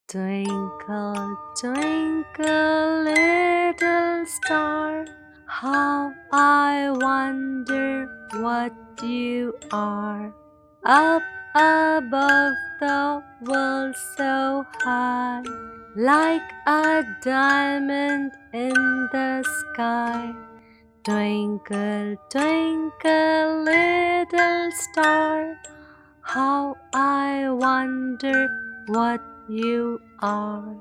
Twinkle, twinkle, little star, how I wonder what you are. Up above the world so high, like a diamond in the sky. Twinkle, twinkle, little star, how I wonder what you are.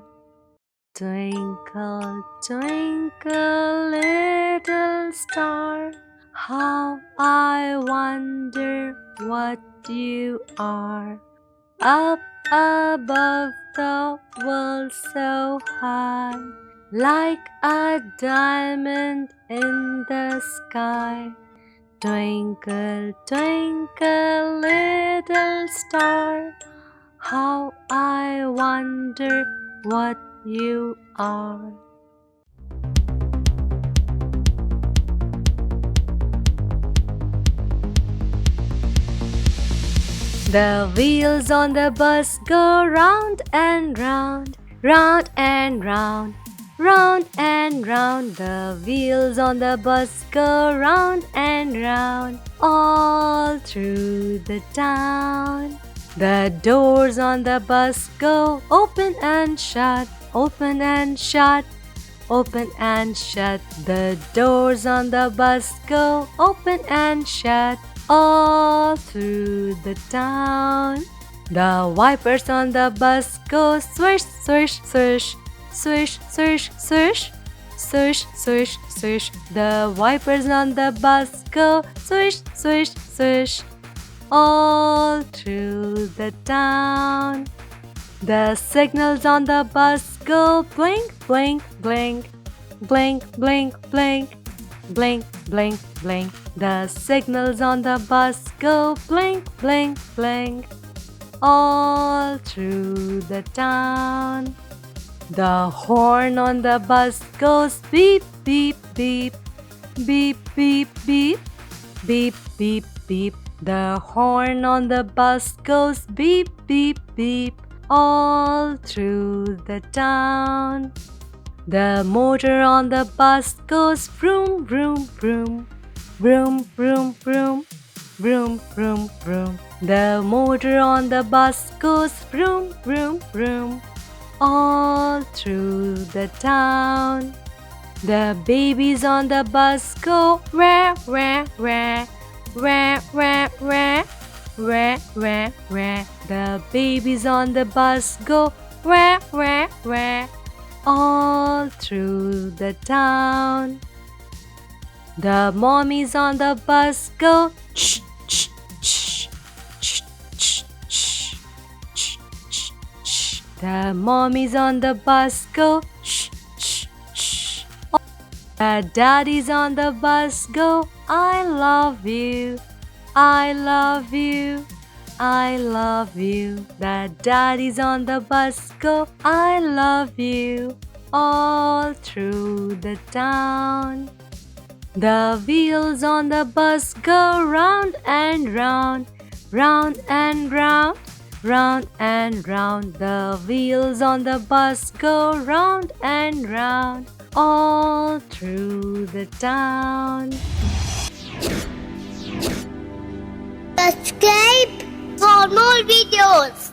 Twinkle, twinkle, little star, how I wonder what you are. Up above the world so high, like a diamond in the sky. Twinkle, twinkle, little star, how I wonder what you are. The wheels on the bus go round and round, round and round, round and round. The wheels on the bus go round and round, all through the town. The doors on the bus go open and shut, open and shut, open and shut. The doors on the bus go open and shut, all through the town. The wipers on the bus go swish, swish, swish, swish, swish, swish, swish, swish, swish. The wipers on the bus go swish, swish, swish, all through the town. The signals on the bus go blink, blink, blink, blink, blink, blink, blink, blink, blink. The signals on the bus go blink, blink, blink, all through the town. The horn on the bus goes beep, beep, beep, beep, beep, beep, beep, beep, beep. The horn on the bus goes beep, beep, beep, all through the town. The motor on the bus goes vroom, vroom, vroom, vroom, vroom, vroom, vroom, vroom, vroom. The motor on the bus goes vroom, vroom, vroom, all through the town. The babies on the bus go rah, rah, rah, rah, rah, rah, rah, rah, rah. The babies on the bus go rah, rah, rah, all through the town. The mommies on the bus go shh, shh, shh, shh, shh, shh, shh, shh, shh. The mommies on the bus go shh, shh, shh. The daddies on the bus go I love you, I love you, I love you. The daddies on the bus go I love you, all through the town. The wheels on the bus go round and round, round and round, round and round. The wheels on the bus go round and round, all through the town. Subscribe for more videos.